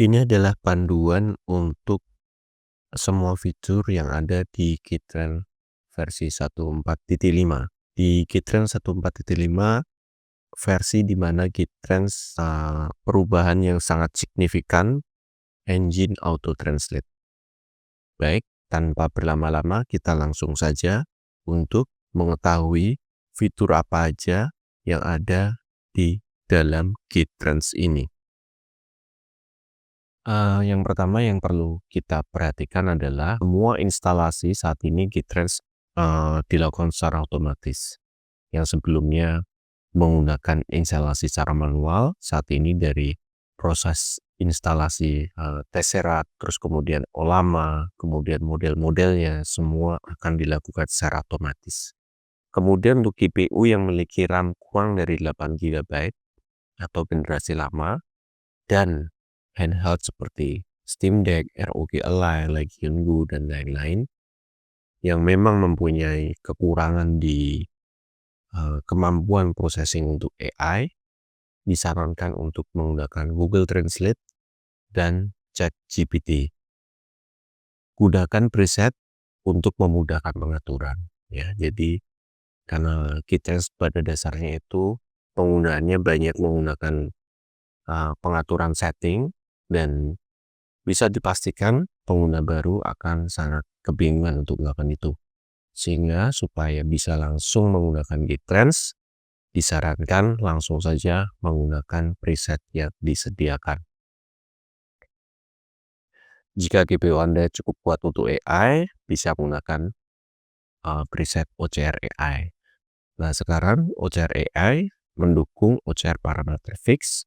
Ini adalah panduan untuk semua fitur yang ada di Kitren versi 1.4.5. Di Kitren 1.4.5 versi di mana Kitren perubahan yang sangat signifikan engine auto translate. Baik, tanpa berlama-lama kita langsung saja untuk mengetahui fitur apa aja yang ada di dalam Kitrans ini. Yang pertama yang perlu kita perhatikan adalah semua instalasi saat ini Kitrans dilakukan secara otomatis. Yang sebelumnya menggunakan instalasi secara manual, saat ini dari proses instalasi Tesseract, terus kemudian Ollama, kemudian model-modelnya semua akan dilakukan secara otomatis. Kemudian untuk GPU yang memiliki RAM kurang dari 8 GB atau generasi lama dan handheld seperti Steam Deck, ROG Ally, Legion Go, dan lain-lain yang memang mempunyai kekurangan di kemampuan processing untuk AI, disarankan untuk menggunakan Google Translate dan ChatGPT. Gunakan preset untuk memudahkan pengaturan, ya. Jadi karena kita pada dasarnya itu penggunaannya banyak menggunakan pengaturan setting, dan bisa dipastikan pengguna baru akan sangat kebingungan untuk melakukan itu. Sehingga supaya bisa langsung menggunakan Kitrans, disarankan langsung saja menggunakan preset yang disediakan. Jika GPU Anda cukup kuat untuk AI, bisa menggunakan preset OCR AI. Nah, sekarang OCR AI mendukung OCR parameter fix,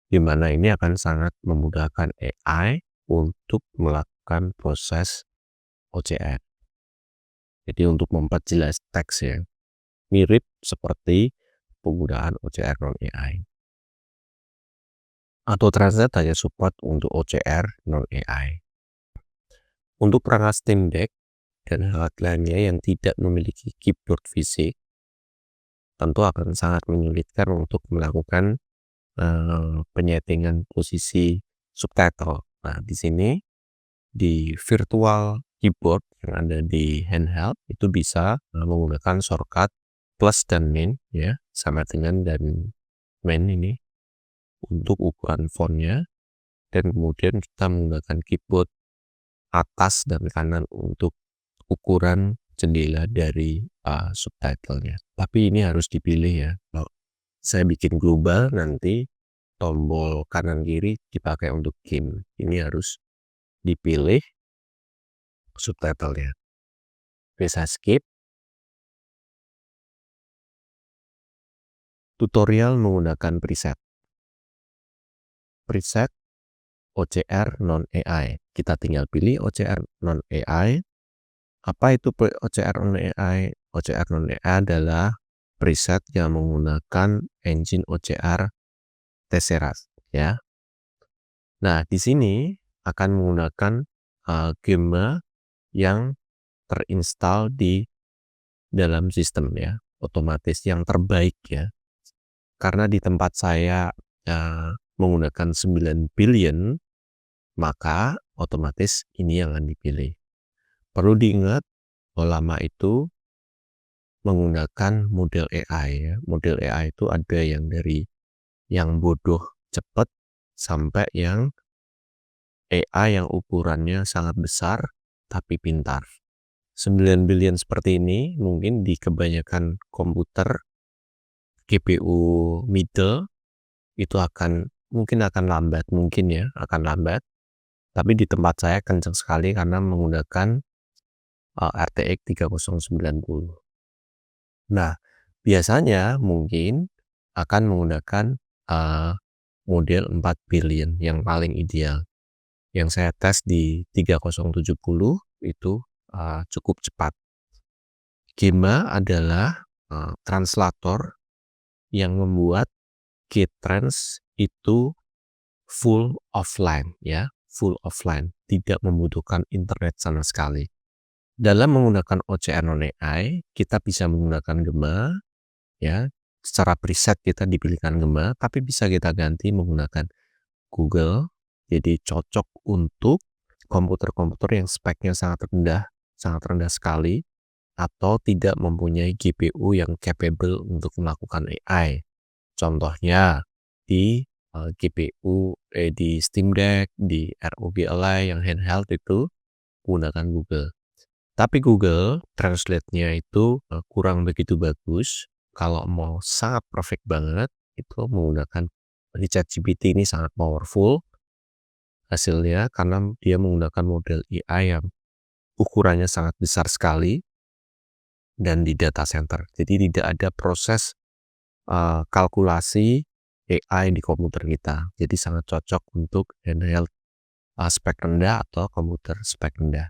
di mana ini akan sangat memudahkan AI untuk melakukan proses OCR. Jadi untuk memperjelas teks ya, mirip seperti penggunaan OCR non-AI. Atau Translate hanya support untuk OCR non-AI. Untuk perangkat Steam Deck dan alat lainnya yang tidak memiliki keyboard fisik, tentu akan sangat menyulitkan untuk melakukan penyetingan posisi subtitle. Nah, di sini di virtual keyboard yang ada di handheld itu bisa menggunakan shortcut plus dan min, ya, sama dengan dan min ini untuk ukuran fontnya, dan kemudian kita menggunakan keyboard atas dan kanan untuk ukuran jendela dari subtitlenya. Tapi ini harus dipilih ya. Kalau saya bikin global, nanti tombol kanan kiri dipakai untuk game. Ini harus dipilih subtitlenya. Bisa skip. Tutorial menggunakan preset. Preset OCR non-AI. Kita tinggal pilih OCR non-AI. Apa itu OCR non-AI? OCR non-AI adalah preset yang menggunakan engine OCR Tesseract, ya. Nah, di sini akan menggunakan game yang terinstall di dalam sistem, ya, otomatis yang terbaik, ya. Karena di tempat saya menggunakan 9 billion, maka otomatis ini yang akan dipilih. Perlu diingat, Ollama itu menggunakan model AI, ya. Model AI itu ada yang dari yang bodoh cepat sampai yang AI yang ukurannya sangat besar tapi pintar. 9 billion seperti ini mungkin di kebanyakan komputer GPU middle itu mungkin akan lambat, mungkin ya akan lambat. Tapi di tempat saya kencang sekali karena menggunakan RTX 3090. Nah, biasanya mungkin akan menggunakan model 4 billion yang paling ideal. Yang saya tes di 3070 itu cukup cepat. Gema adalah translator yang membuat Kitrans itu full offline, ya, full offline, tidak membutuhkan internet sama sekali. Dalam menggunakan OCR non-AI, kita bisa menggunakan Gema, ya, secara preset kita dipilihkan Gema, tapi bisa kita ganti menggunakan Google Jadi cocok untuk komputer-komputer yang speknya sangat rendah sekali, atau tidak mempunyai GPU yang capable untuk melakukan AI. Contohnya di di Steam Deck, di ROG Ally yang handheld itu menggunakan Google. Tapi Google Translate-nya itu kurang begitu bagus. Kalau mau sangat perfect banget, itu menggunakan ChatGPT ini sangat powerful hasilnya karena dia menggunakan model AI yang ukurannya sangat besar sekali dan di data center. Jadi tidak ada proses kalkulasi AI di komputer kita. Jadi sangat cocok untuk handheld spek rendah atau komputer spek rendah.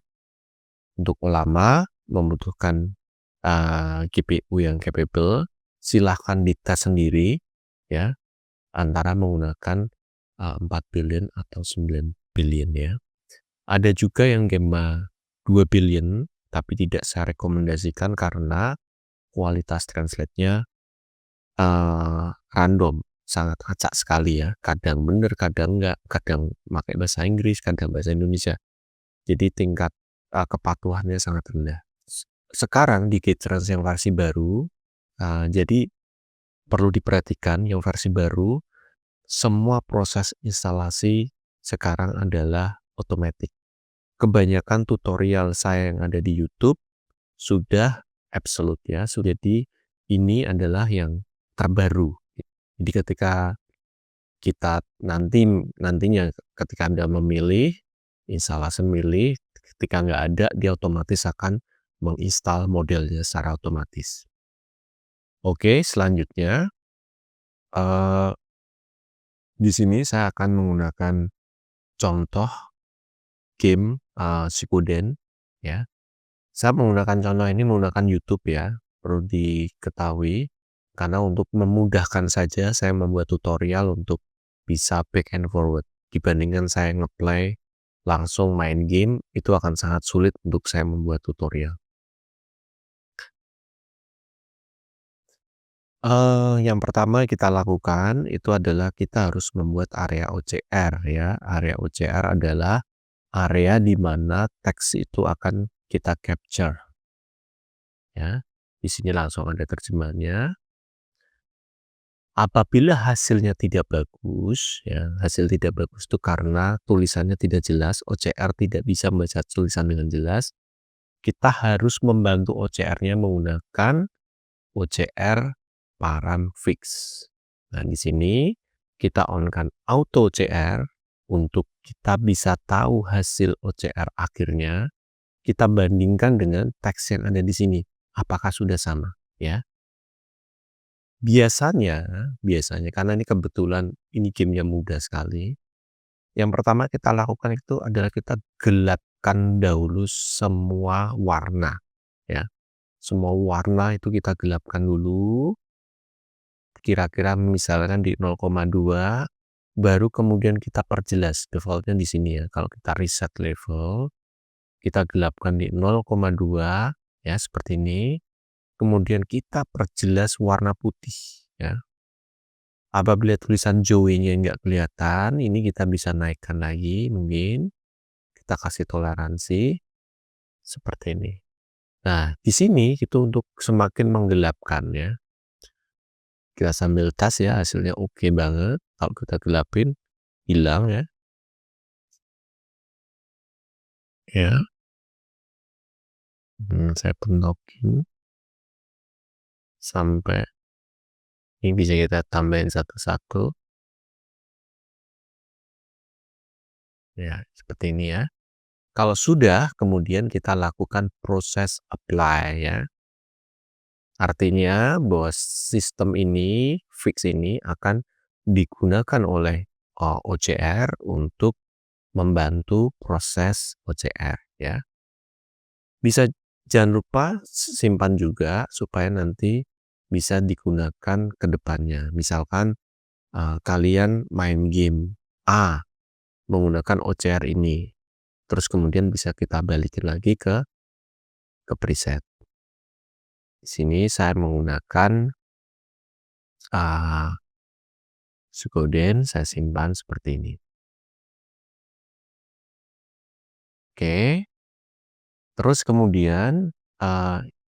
Untuk ulama membutuhkan GPU yang capable, silahkan dites sendiri ya, antara menggunakan 4 billion atau 9 billion ya. Ada juga yang Gemma 2 billion, tapi tidak saya rekomendasikan karena kualitas translate-nya random, sangat acak sekali ya. Kadang benar, kadang enggak, kadang pakai bahasa Inggris, kadang bahasa Indonesia. Jadi tingkat kepatuhannya sangat rendah. Sekarang di GitTrans yang versi baru, jadi perlu diperhatikan yang versi baru, semua proses instalasi sekarang adalah otomatis. Kebanyakan tutorial saya yang ada di YouTube sudah absolute ya, jadi ini adalah yang terbaru. Jadi ketika kita nantinya ketika Anda memilih, instalasi memilih, ketika nggak ada, dia otomatis akan menginstal modelnya secara otomatis. Oke, selanjutnya di sini saya akan menggunakan contoh game Shippuden ya. Saya menggunakan contoh ini menggunakan YouTube ya, perlu diketahui karena untuk memudahkan saja saya membuat tutorial untuk bisa back and forward. Dibandingkan saya ngeplay langsung main game, itu akan sangat sulit untuk saya membuat tutorial. Yang pertama kita lakukan itu adalah kita harus membuat area OCR ya. Area OCR adalah area di mana teks itu akan kita capture ya. Di sini langsung ada terjemahannya. Apabila hasilnya tidak bagus ya, hasil tidak bagus itu karena tulisannya tidak jelas, OCR tidak bisa membaca tulisan dengan jelas, kita harus membantu OCR-nya menggunakan OCR param fix. Nah, di sini kita on-kan auto OCR untuk kita bisa tahu hasil OCR akhirnya, kita bandingkan dengan teks yang ada di sini. Apakah sudah sama ya? Biasanya karena ini kebetulan ini gamenya mudah sekali. Yang pertama kita lakukan itu adalah kita gelapkan dahulu semua warna ya. Semua warna itu kita gelapkan dulu. Kira-kira misalkan di 0,2, baru kemudian kita perjelas. Defaultnya di sini ya. Kalau kita reset level, kita gelapkan di 0,2 ya seperti ini. Kemudian kita perjelas warna putih ya. Apabila tulisan Joey-nya nggak kelihatan, ini kita bisa naikkan lagi mungkin. Kita kasih toleransi seperti ini. Nah, di sini itu untuk semakin menggelapkan ya. Kita sambil tes ya, hasilnya oke banget. Kalau kita gelapin, hilang ya. Ya, saya pentokin sampai ini bisa kita tambahin satu-satu. Ya, seperti ini ya. Kalau sudah, kemudian kita lakukan proses apply ya. Artinya bahwa sistem ini, fix ini akan digunakan oleh OCR untuk membantu proses OCR ya. Bisa jangan lupa simpan juga supaya nanti bisa digunakan ke depannya. Misalkan kalian main game A menggunakan OCR ini, terus kemudian bisa kita balikin lagi ke preset. Di sini saya menggunakan Shippuden, saya simpan seperti ini. Oke. Terus kemudian,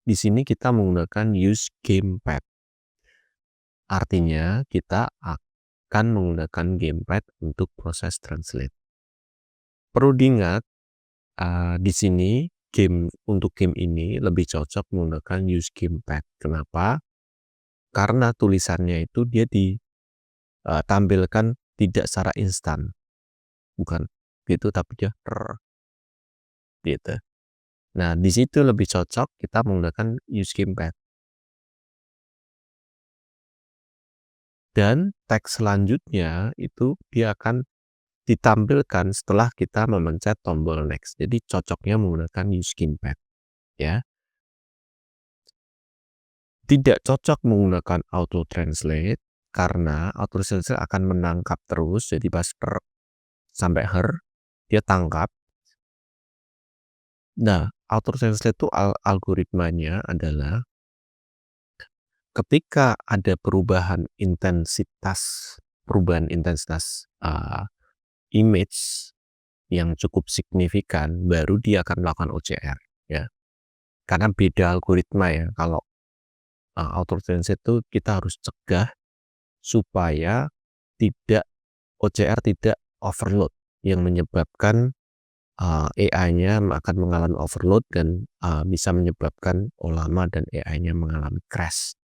di sini kita menggunakan use gamepad. Artinya kita akan menggunakan gamepad untuk proses translate. Perlu diingat, di sini untuk game ini lebih cocok menggunakan use gamepad. Kenapa? Karena tulisannya itu dia ditampilkan tidak secara instan. Bukan gitu, tapi dia gitu. Nah, di situ lebih cocok kita menggunakan use gamepad. Dan teks selanjutnya itu dia akan ditampilkan setelah kita memencet tombol next. Jadi cocoknya menggunakan use gamepad, ya. Tidak cocok menggunakan auto translate karena auto translate akan menangkap terus. Jadi pas sampai dia tangkap. Nah, auto translate itu algoritmanya adalah ketika ada perubahan intensitas image yang cukup signifikan, baru dia akan melakukan OCR, ya. Karena beda algoritma ya. Kalau auto translate itu kita harus cegah supaya OCR tidak overload yang menyebabkan AI-nya akan mengalami overload dan bisa menyebabkan lama dan AI-nya mengalami crash.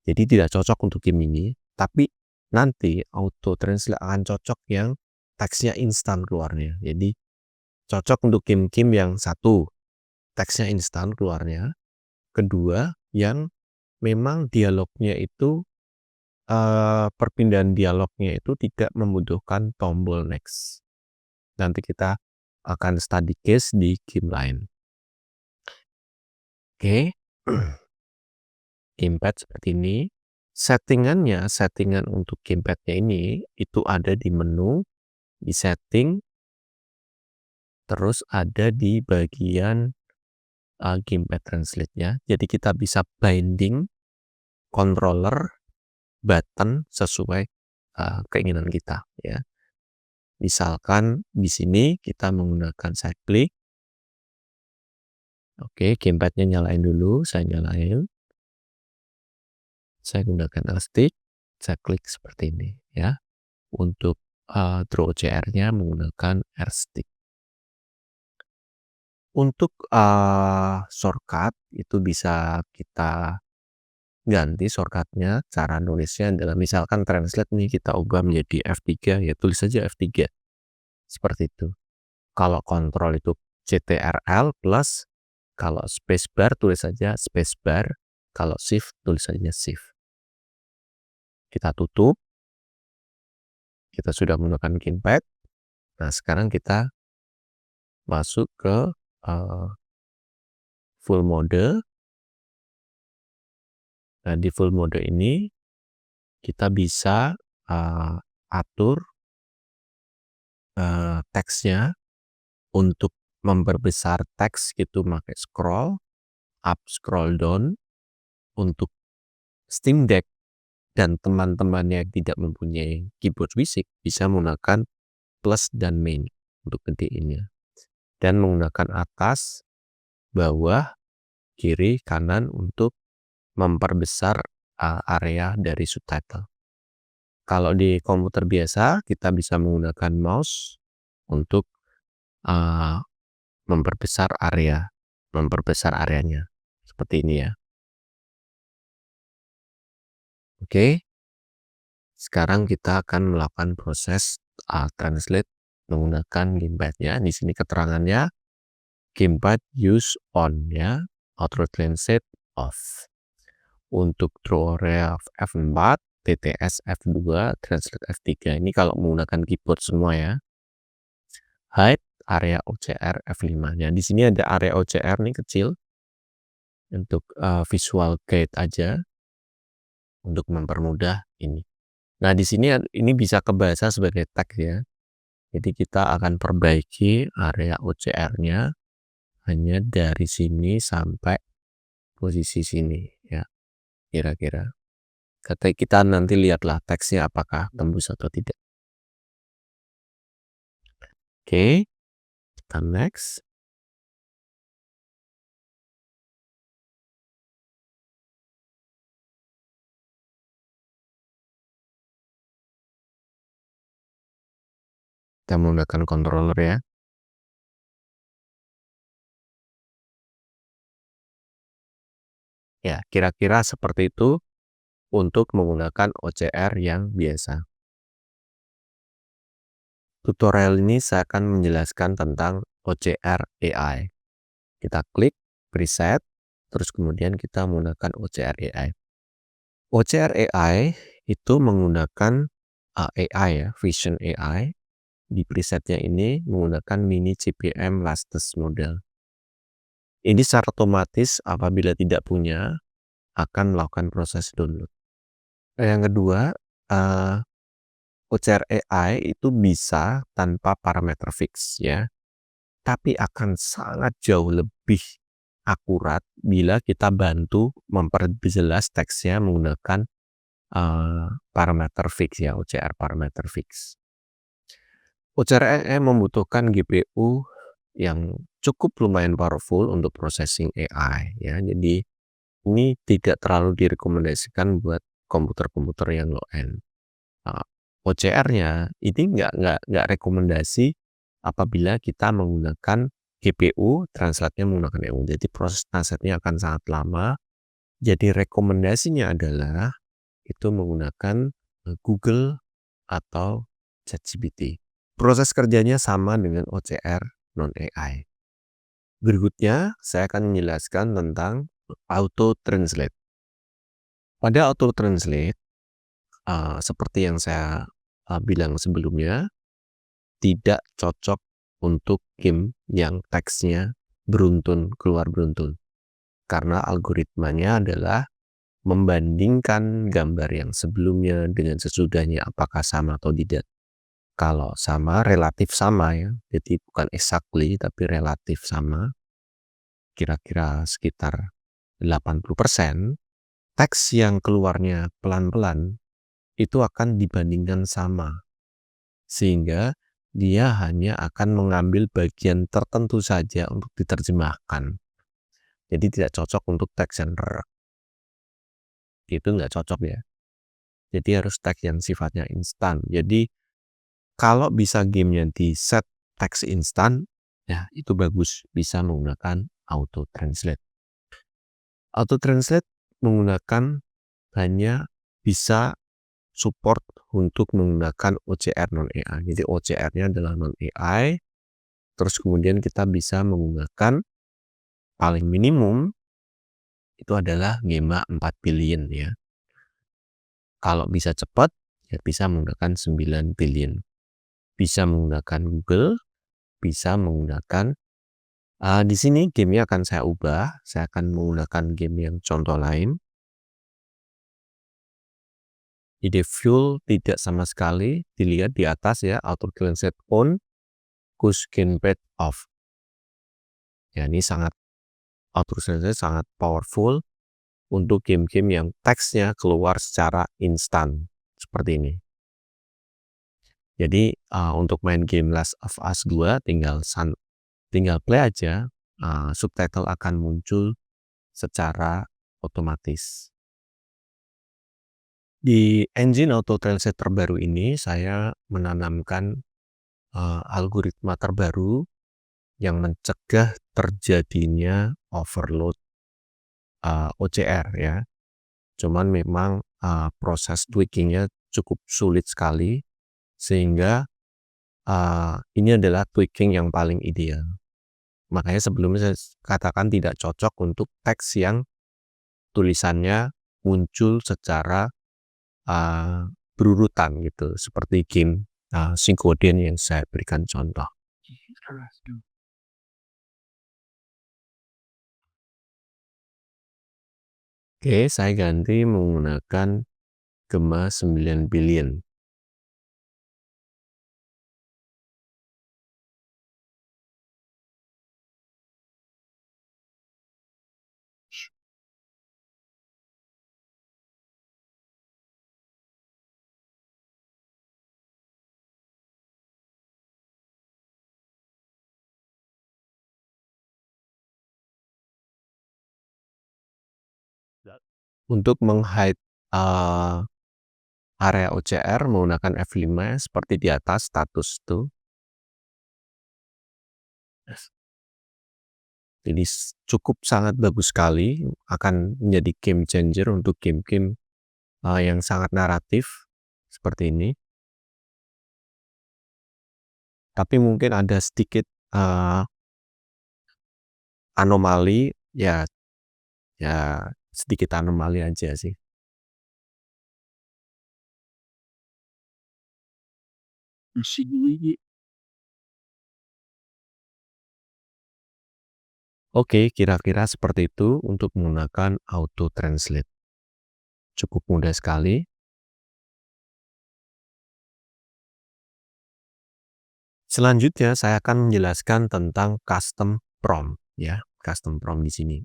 Jadi tidak cocok untuk game ini, tapi nanti auto translate akan cocok yang teksnya instan keluarnya. Jadi cocok untuk game-game yang satu, teksnya instan keluarnya. Kedua, yang memang dialognya itu perpindahan dialognya itu tidak membutuhkan tombol next. Nanti kita akan study case di game lain. Oke. Gamepad seperti ini. Settingan untuk gamepadnya ini itu ada di menu, di setting, terus ada di bagian gamepad translate-nya. Jadi kita bisa binding controller button sesuai keinginan kita, ya. Misalkan di sini kita menggunakan side click. Oke, gamepadnya nyalain dulu, saya nyalain. Saya gunakan stick, saya klik seperti ini, ya. Untuk draw OCR-nya menggunakan R stick. Untuk shortcut itu bisa kita ganti shortcutnya. Cara nulisnya adalah misalkan translate nih kita ubah menjadi F3, ya tulis saja F3 seperti itu. Kalau kontrol itu CTRL plus, kalau spacebar tulis saja spacebar, kalau shift tulis saja shift. Kita tutup. Kita sudah menggunakan gamepad. Nah, sekarang kita masuk ke full mode. Nah, di full mode ini kita bisa atur teksnya untuk memperbesar teks gitu, pakai scroll up, scroll down. Untuk Steam Deck dan teman-temannya yang tidak mempunyai keyboard fisik bisa menggunakan plus dan main untuk gedeinnya, dan menggunakan atas, bawah, kiri, kanan untuk memperbesar area dari subtitle. Kalau di komputer biasa kita bisa menggunakan mouse untuk memperbesar areanya seperti ini, ya. Oke. Sekarang kita akan melakukan proses translate menggunakan gamepadnya. Di sini keterangannya gamepad use on, ya, auto translate off. Untuk draw area F4, TTS F2, translate F3. Ini kalau menggunakan keyboard semua, ya. Hide area OCR F5. Ya, di sini ada area OCR nih kecil untuk visual guide aja untuk mempermudah ini. Nah, di sini ini bisa kebaca sebagai tag, ya. Jadi kita akan perbaiki area OCR-nya hanya dari sini sampai posisi sini, ya, kira-kira. Kita nanti lihatlah teksnya apakah tembus atau tidak. Oke. Kita next. Kita menggunakan controller ya. Ya, kira-kira seperti itu untuk menggunakan OCR yang biasa. Tutorial ini saya akan menjelaskan tentang OCR AI. Kita klik preset, terus kemudian kita menggunakan OCR AI. OCR AI itu menggunakan AI ya, Vision AI. Di presetnya ini menggunakan mini CPM latest model. Ini secara otomatis apabila tidak punya akan melakukan proses download. Yang kedua, OCR AI itu bisa tanpa parameter fix ya, tapi akan sangat jauh lebih akurat bila kita bantu memperjelas teksnya menggunakan parameter fix ya, OCR parameter fix. OCR AI membutuhkan GPU yang cukup lumayan powerful untuk processing AI ya. Jadi ini tidak terlalu direkomendasikan buat komputer-komputer yang low end. OCR-nya ini nggak rekomendasi apabila kita menggunakan GPU, translate-nya menggunakan EU. Jadi proses translate-nya akan sangat lama. Jadi rekomendasinya adalah itu menggunakan Google atau ChatGPT. Proses kerjanya sama dengan OCR non-AI. Berikutnya, saya akan menjelaskan tentang auto translate. Pada auto translate, seperti yang saya bilang sebelumnya, tidak cocok untuk game yang teksnya beruntun keluar beruntun. Karena algoritmanya adalah membandingkan gambar yang sebelumnya dengan sesudahnya apakah sama atau tidak. Kalau sama, relatif sama ya, jadi bukan exactly tapi relatif sama, kira-kira sekitar 80%, teks yang keluarnya pelan-pelan itu akan dibandingkan sama. Sehingga dia hanya akan mengambil bagian tertentu saja untuk diterjemahkan. Jadi tidak cocok untuk teks yang itu nggak cocok ya. Jadi harus teks yang sifatnya instan. Jadi kalau bisa gamenya di set teks instan, ya itu bagus, bisa menggunakan auto translate. Auto translate menggunakan hanya bisa support untuk menggunakan OCR non-AI. Jadi OCR-nya adalah non-AI, terus kemudian kita bisa menggunakan paling minimum itu adalah Gemma 4 billion ya. Kalau bisa cepat, ya bisa menggunakan 9 billion. Bisa menggunakan Google, bisa menggunakan di sini gamenya akan saya ubah. Saya akan menggunakan game yang contoh lain. Ide fuel tidak sama sekali, dilihat di atas ya, auto translate on, push gamepad off. Ya ini sangat auto translate sangat powerful untuk game-game yang teksnya keluar secara instan seperti ini. Jadi untuk main game Last of Us 2 tinggal play aja, subtitle akan muncul secara otomatis. Di engine auto translate terbaru ini saya menanamkan algoritma terbaru yang mencegah terjadinya overload OCR ya. Cuman memang proses tweakingnya cukup sulit sekali sehingga ini adalah tweaking yang paling ideal. Makanya sebelumnya saya katakan tidak cocok untuk teks yang tulisannya muncul secara berurutan gitu, seperti game Suikoden yang saya berikan contoh. Oke, saya ganti menggunakan Gemma 9 billion. Untuk meng-hide, area OCR menggunakan F5 seperti di atas status tuh. Jadi cukup sangat bagus sekali, akan menjadi game changer untuk game-game, yang sangat naratif seperti ini. Tapi mungkin ada sedikit, anomali, ya sedikit anomali aja sih. Oke, kira-kira seperti itu untuk menggunakan auto translate. Cukup mudah sekali. Selanjutnya saya akan menjelaskan tentang custom prompt ya, custom prompt di sini.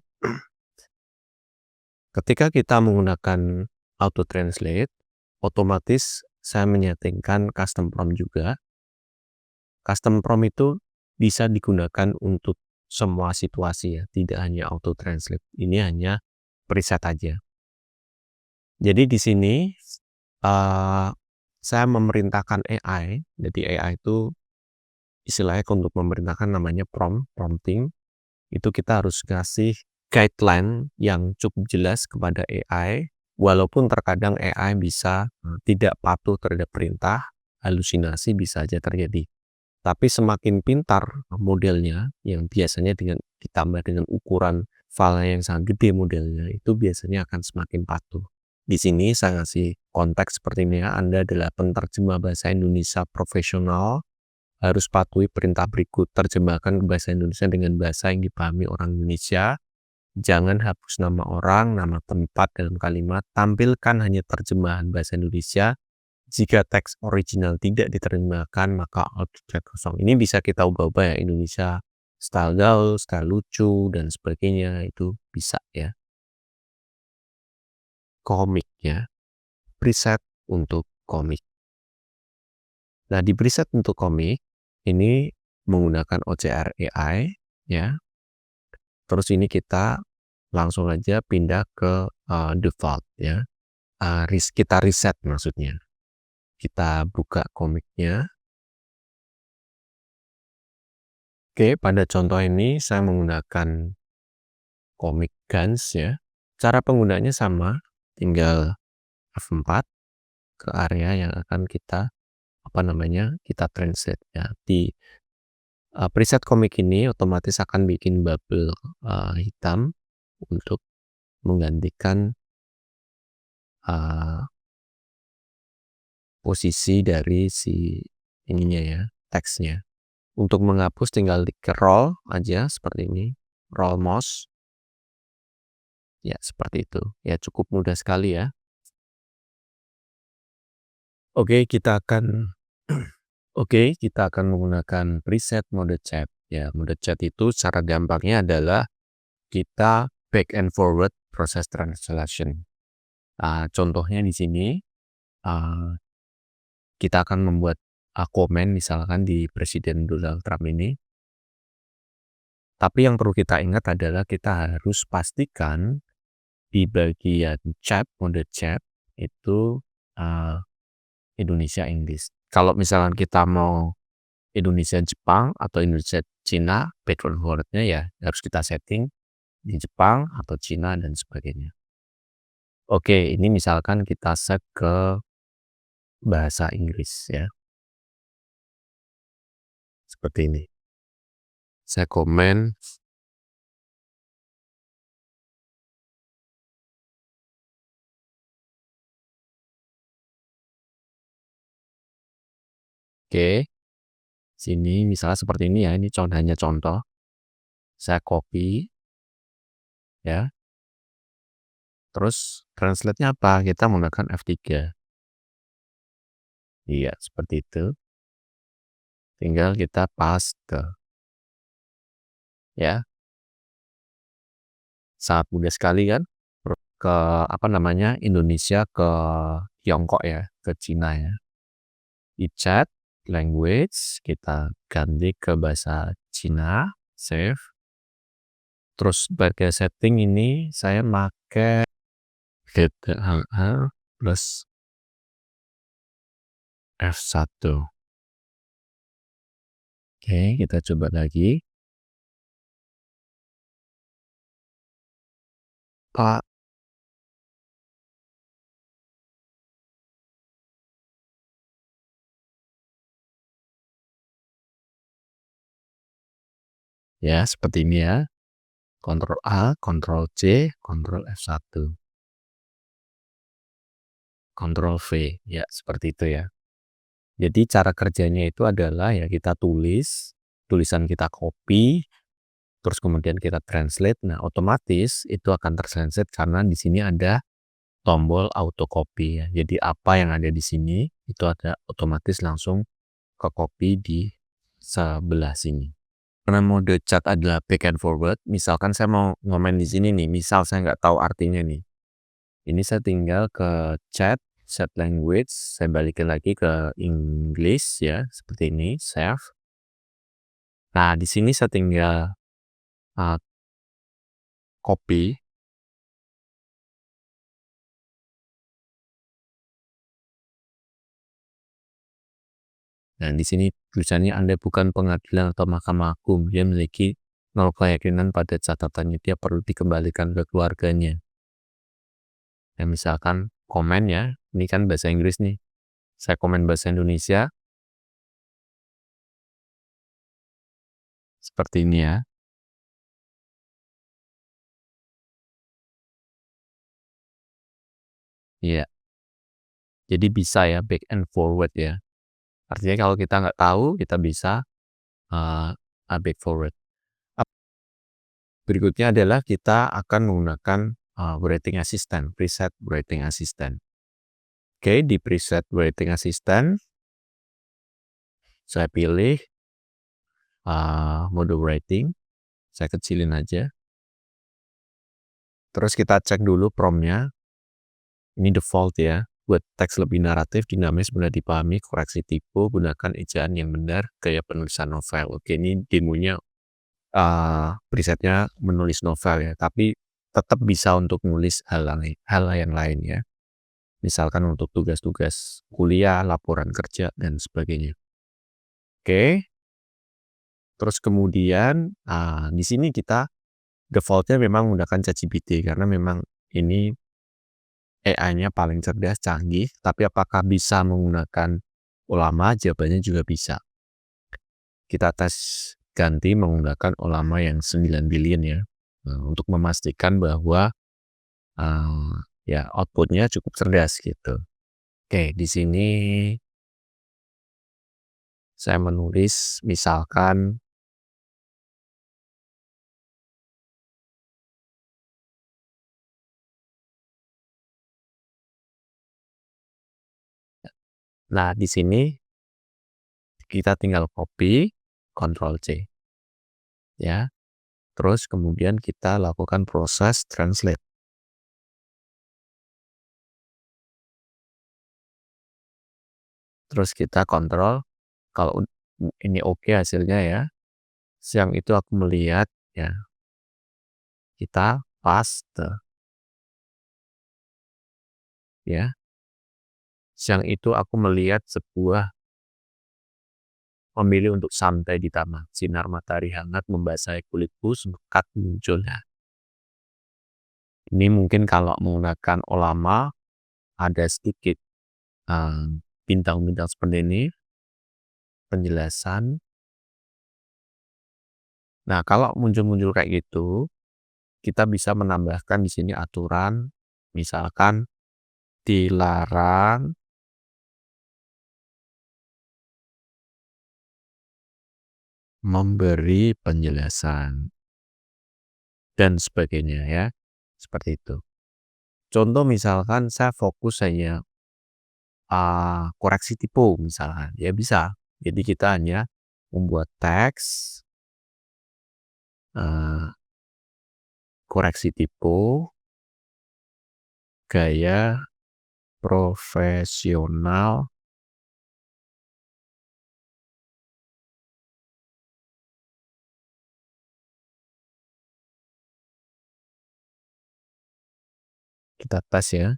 Ketika kita menggunakan auto translate, otomatis saya menyetingkan custom prompt juga. Custom prompt itu bisa digunakan untuk semua situasi ya, tidak hanya auto translate. Ini hanya preset aja. Jadi di sini saya memerintahkan AI. Jadi AI itu istilahnya untuk memerintahkan namanya prompting. Itu kita harus kasih guideline yang cukup jelas kepada AI. Walaupun terkadang AI bisa tidak patuh terhadap perintah, halusinasi bisa saja terjadi. Tapi semakin pintar modelnya, yang biasanya ditambah dengan ukuran file yang sangat gede modelnya, itu biasanya akan semakin patuh. Di sini saya ngasih konteks seperti ini ya, Anda adalah penterjemah bahasa Indonesia profesional, harus patuhi perintah berikut, terjemahkan ke bahasa Indonesia dengan bahasa yang dipahami orang Indonesia, jangan hapus nama orang, nama tempat dalam kalimat, tampilkan hanya terjemahan bahasa Indonesia. Jika teks original tidak diterjemahkan, maka autocorrect kosong. Ini bisa kita ubah-ubah ya, Indonesia style gaul, style lucu, dan sebagainya, itu bisa ya. Komik ya, preset untuk komik. Nah, di preset untuk komik, ini menggunakan OCR AI ya. Terus ini kita langsung aja pindah ke default ya. Kita reset maksudnya. Kita buka komiknya. Oke, pada contoh ini saya menggunakan komik Gans ya. Cara penggunaannya sama, tinggal F4 ke area yang akan kita kita translate ya. Di preset komik ini otomatis akan bikin bubble hitam untuk menggantikan posisi dari si ininya ya, teksnya. Untuk menghapus tinggal di roll aja seperti ini, roll mouse. Ya, seperti itu. Ya, cukup mudah sekali ya. Oke, kita akan menggunakan preset mode chat. Ya, mode chat itu secara gampangnya adalah kita back and forward proses translation. Contohnya di sini, kita akan membuat komen misalkan di Presiden Donald Trump ini. Tapi yang perlu kita ingat adalah kita harus pastikan di bagian chat, mode chat, itu Indonesia Inggris. Kalau misalkan kita mau Indonesia Jepang atau Indonesia Cina, background forward-nya ya harus kita setting di Jepang atau Cina dan sebagainya. Oke, ini misalkan kita set ke bahasa Inggris ya. Seperti ini. Saya komen. Oke. Sini misalnya seperti ini ya, ini hanya contoh. Saya copy ya. Terus translate-nya apa? Kita menggunakan F3. Iya, seperti itu. Tinggal kita paste. Ya. Sangat mudah sekali kan? Ke Indonesia ke Tiongkok ya, ke Cina ya. Di chat language kita ganti ke bahasa Cina, save. Terus sebagai setting ini saya pakai GTLR plus F1. Oke, kita coba lagi. Pak, ya seperti ini ya. Ctrl A, Ctrl C, Ctrl F1, Ctrl V, ya seperti itu ya. Jadi cara kerjanya itu adalah ya kita tulisan kita copy, terus kemudian kita translate. Nah, otomatis itu akan tertranslate karena di sini ada tombol auto copy ya. Jadi apa yang ada di sini itu ada otomatis langsung ke copy di sebelah sini. Karena mode chat adalah back and forward, misalkan saya mau ngomen di sini nih, misal saya nggak tahu artinya nih. Ini saya tinggal ke chat language, saya balikin lagi ke English ya, seperti ini, save. Nah, di sini saya tinggal copy. Dan di sini tulisannya Anda bukan pengadilan atau mahkamah agung, dia memiliki 0 keyakinan pada catatannya, dia perlu dikembalikan ke keluarganya. Dan misalkan komen ya, ini kan bahasa Inggris nih, saya komen bahasa Indonesia, seperti ini ya. Iya, jadi bisa ya back and forward ya. Artinya kalau kita nggak tahu, kita bisa back forward. Berikutnya adalah kita akan menggunakan writing assistant, preset writing assistant. Oke, di preset writing assistant, saya pilih mode writing, saya kecilin aja. Terus kita cek dulu promptnya, ini default ya. Buat teks lebih naratif, dinamis, mudah dipahami, koreksi tipe, gunakan ejaan yang benar, gaya penulisan novel. Oke, ini demonya presetnya menulis novel ya, tapi tetap bisa untuk nulis hal yang lain ya. Misalkan untuk tugas-tugas kuliah, laporan kerja, dan sebagainya. Oke, terus kemudian di sini kita defaultnya memang menggunakan ChatGPT karena memang ini AI-nya paling cerdas, canggih, tapi apakah bisa menggunakan Ollama? Jawabannya juga bisa. Kita tes ganti menggunakan Ollama yang 9 billion ya, untuk memastikan bahwa ya outputnya cukup cerdas gitu. Oke, di sini saya menulis misalkan, nah di sini kita tinggal copy, Ctrl C ya. Terus kemudian kita lakukan proses translate. Terus kita kontrol, kalau ini oke hasilnya ya. Siang itu aku melihat ya, kita paste ya. Siang itu aku melihat sebuah memilih untuk santai di taman. Sinar matahari hangat membasahi kulitku, semekat muncul. Nah, ini mungkin kalau menggunakan Ollama ada sedikit bintang-bintang seperti ini, penjelasan. Nah, kalau muncul-muncul kayak gitu, kita bisa menambahkan di sini aturan, misalkan dilarang memberi penjelasan dan sebagainya ya, seperti itu. Contoh misalkan saya fokus hanya koreksi tipe misalkan, ya bisa. Jadi kita hanya membuat teks koreksi tipe gaya profesional Kita tes ya.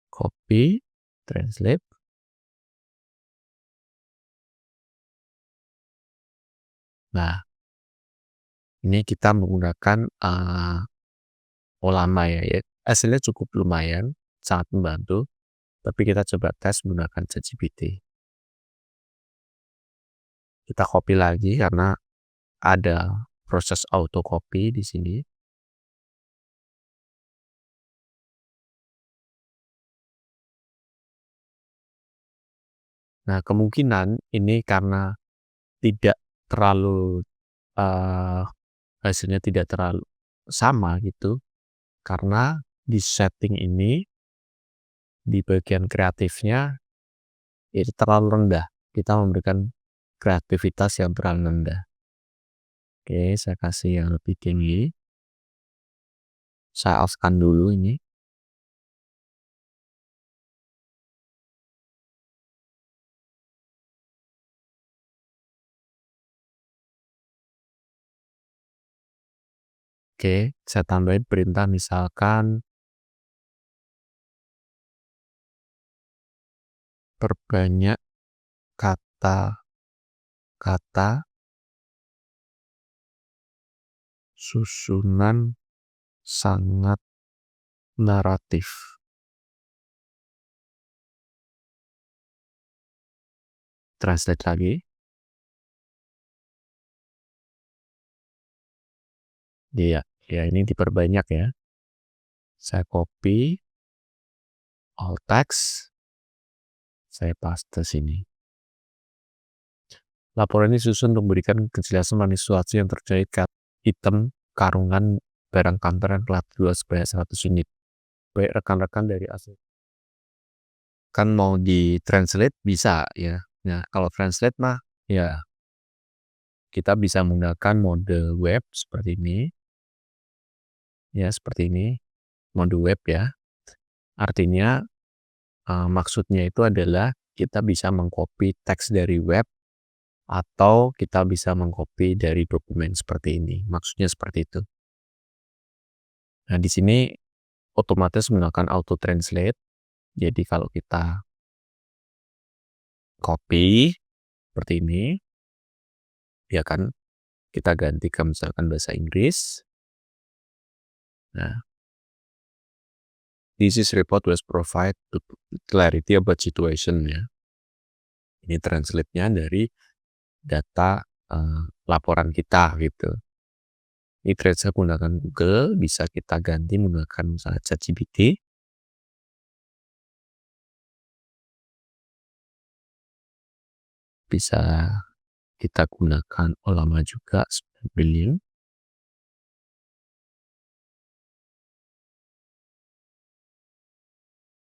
Copy, translate. Nah, ini kita menggunakan Ollama ya. Hasilnya cukup lumayan, sangat membantu. Tapi kita coba tes menggunakan ChatGPT. Kita copy lagi karena ada proses auto copy di sini. Nah, kemungkinan ini karena tidak terlalu hasilnya tidak terlalu sama gitu, karena di setting ini di bagian kreatifnya itu terlalu rendah. Kita memberikan kreativitas yang terlalu rendah. Oke, saya kasih yang lebih tinggi. Saya off-kan dulu ini. Oke, saya tambahin perintah misalkan perbanyak kata-kata susunan sangat naratif. Translate lagi. Iya, ya ini diperbanyak ya. Saya copy all text. Saya paste sini. Laporan ini disusun untuk memberikan kejelasan mengenai sesuatu yang terkait item karungan barang kantor yang telah dijual sebanyak 100 unit. Baik rekan-rekan dari asli. Kan mau di-translate bisa ya. Nah, kalau translate mah ya kita bisa menggunakan mode web seperti ini. Ya, seperti ini. Mode web ya. Artinya maksudnya itu adalah kita bisa mengcopy teks dari web atau kita bisa mengcopy dari dokumen seperti ini. Maksudnya seperti itu. Nah, di sini otomatis menggunakan auto translate. Jadi kalau kita copy seperti ini, ya kan kita ganti ke misalkan bahasa Inggris. Nah, this is report was provide to clarity about situation ya. Ini translate-nya dari data laporan kita gitu. Ini translate menggunakan Google, bisa kita ganti menggunakan misalnya ChatGPT. Bisa kita gunakan Ollama juga, 9 billion.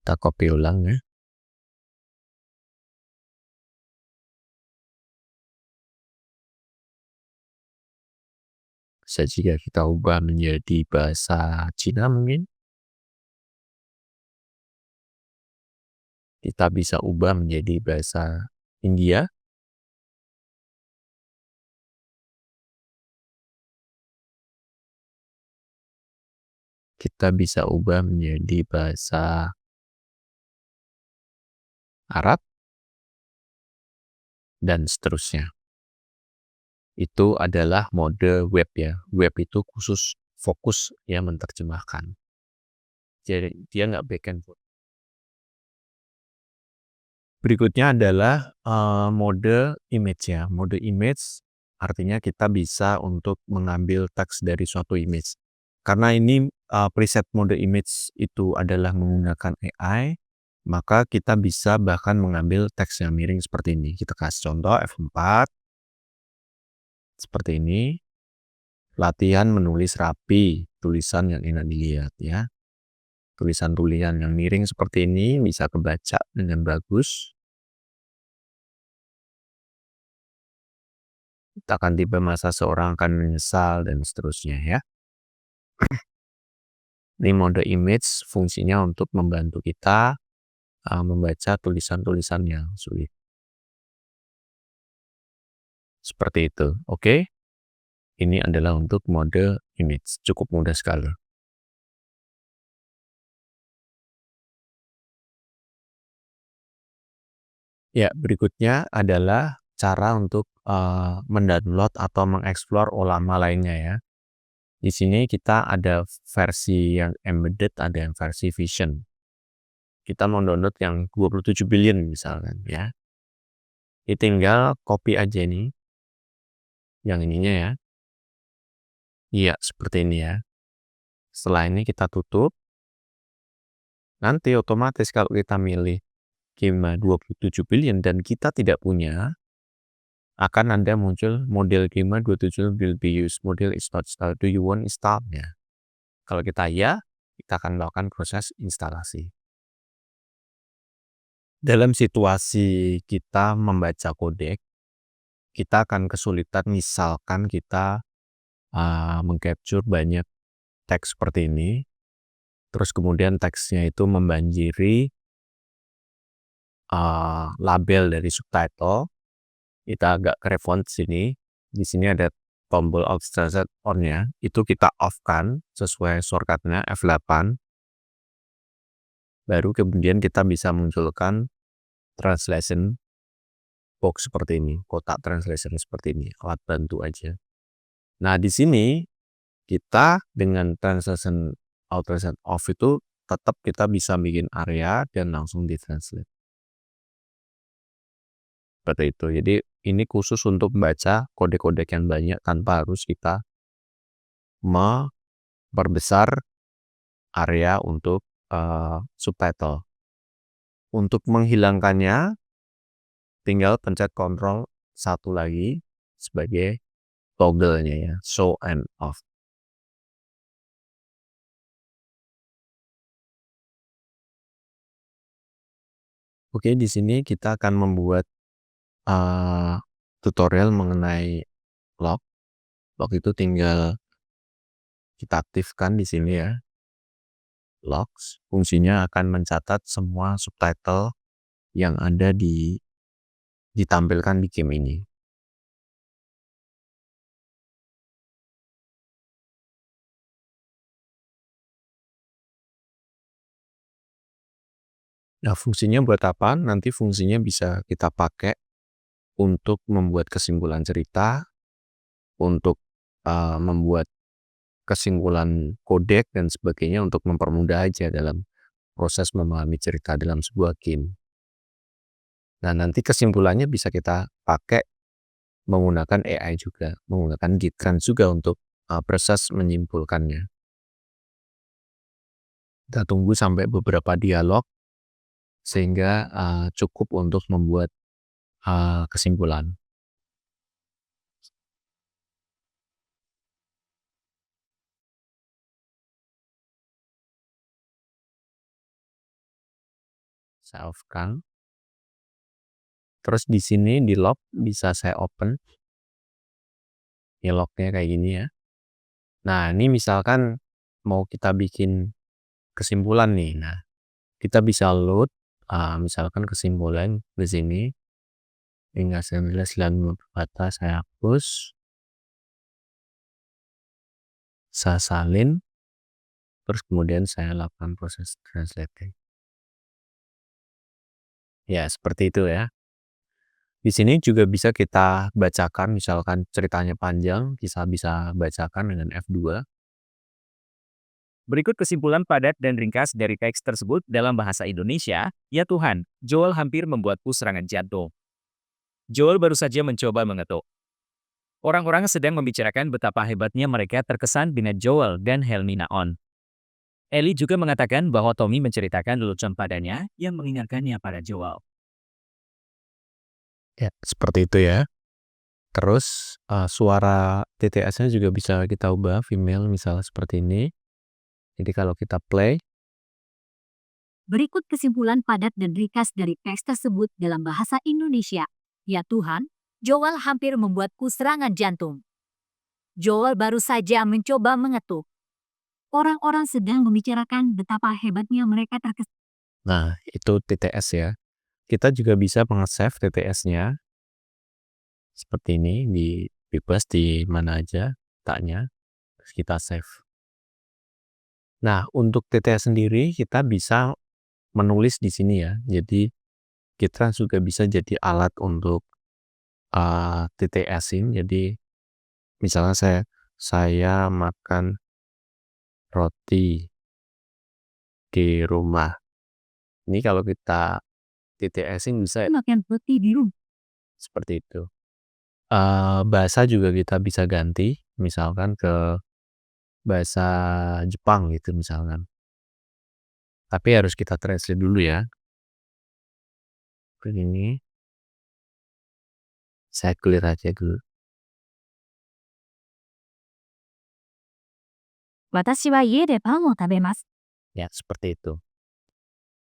Kita copy ulang ya. Bisa juga kita ubah menjadi bahasa Cina mungkin. Kita bisa ubah menjadi bahasa India. Kita bisa ubah menjadi bahasa Arab dan seterusnya. Itu adalah mode web ya. Web itu khusus fokus ya menerjemahkan. Jadi dia nggak backend. Berikutnya adalah mode image ya. Mode image artinya kita bisa untuk mengambil teks dari suatu image. Karena ini preset mode image itu adalah menggunakan AI, maka kita bisa bahkan mengambil teks yang miring seperti ini. Kita kasih contoh F4 seperti ini. Latihan menulis rapi, tulisan yang enak dilihat ya. Tulisan-tulisan yang miring seperti ini bisa kebaca dengan bagus. Akan tiba masa seorang akan menyesal dan seterusnya ya. Ini mode image fungsinya untuk membantu kita membaca tulisan-tulisan yang sulit. Seperti itu, oke? Ini adalah untuk mode image, cukup mudah sekali. Ya, berikutnya adalah cara untuk, mendownload atau mengeksplor ulama lainnya ya. Di sini kita ada versi yang embedded, ada yang versi Vision. Kita mau download yang 27 billion misalkan ya. Ini tinggal copy aja nih, yang ininya ya. Iya, seperti ini ya. Setelah ini kita tutup, nanti otomatis kalau kita milih Gema 27 billion dan kita tidak punya, akan ada muncul model Gema 27 will be used, model is not installed, do you want install? Ya. Kalau kita ya, kita akan melakukan proses instalasi. Dalam situasi kita membaca kodek, kita akan kesulitan misalkan kita mengcapture banyak teks seperti ini, terus kemudian teksnya itu membanjiri label dari subtitle, kita agak ke font sini. Di sini ada tombol Alt Translate on-nya, itu kita off-kan sesuai shortcut-nya F8. Baru kemudian kita bisa munculkan translation box seperti ini, kotak translation seperti ini, alat bantu aja. Nah, di sini kita dengan translation Alt Translate off itu tetap kita bisa bikin area dan langsung ditranslate. Seperti itu. Jadi ini khusus untuk membaca kode-kode yang banyak tanpa harus kita memperbesar area untuk subtitle. Untuk menghilangkannya, tinggal pencet Ctrl 1 lagi sebagai toggle-nya ya, show and off. Oke, di sini kita akan membuat tutorial mengenai log. Log itu tinggal kita aktifkan di sini ya. Logs, fungsinya akan mencatat semua subtitle yang ada ditampilkan di game ini. Nah, fungsinya buat apa? Nanti fungsinya bisa kita pakai untuk membuat kesimpulan cerita, untuk membuat kesimpulan kodek dan sebagainya untuk mempermudah aja dalam proses memahami cerita dalam sebuah game. Nah, nanti kesimpulannya bisa kita pakai menggunakan AI juga, menggunakan GitKrunch juga untuk proses menyimpulkannya. Kita tunggu sampai beberapa dialog sehingga cukup untuk membuat kesimpulan. Saya off-kan. Terus di sini di log bisa saya open. Ini lognya kayak gini ya. Nah, ini misalkan mau kita bikin kesimpulan nih. Nah, kita bisa load misalkan kesimpulan di sini. Hingga 19 batas saya hapus. Saya salin. Terus kemudian saya lakukan proses translating. Ya, seperti itu ya. Di sini juga bisa kita bacakan, misalkan ceritanya panjang, kita bisa bacakan dengan F2. Berikut kesimpulan padat dan ringkas dari teks tersebut dalam bahasa Indonesia. Ya Tuhan, Joel hampir membuatku serangan jantung. Joel baru saja mencoba mengetuk. Orang-orang sedang membicarakan betapa hebatnya mereka terkesan dengan Joel dan Helmina On. Ellie juga mengatakan bahwa Tommy menceritakan lelucon padanya yang mengingatkannya pada Joel. Ya, seperti itu ya. Terus suara TTS-nya juga bisa kita ubah, female misalnya seperti ini. Jadi kalau kita play. Berikut kesimpulan padat dan ringkas dari teks tersebut dalam bahasa Indonesia. Ya Tuhan, Joel hampir membuatku serangan jantung. Joel baru saja mencoba mengetuk. Orang-orang sedang membicarakan betapa hebatnya mereka terkesan. Nah, itu TTS ya. Kita juga bisa meng-save TTS-nya seperti ini, bebas di mana aja letaknya, terus kita save. Nah, untuk TTS sendiri kita bisa menulis di sini ya. Jadi GitTrans juga bisa jadi alat untuk titik asing. Jadi misalnya saya makan roti di rumah. Ini kalau kita titik asing bisa Makan roti di rumah. seperti itu. Bahasa juga kita bisa ganti, misalkan ke bahasa Jepang gitu misalkan. Tapi harus kita translate dulu ya. Ini saya clear aja dulu. 私は家でパンを食べます。 Ya, seperti itu.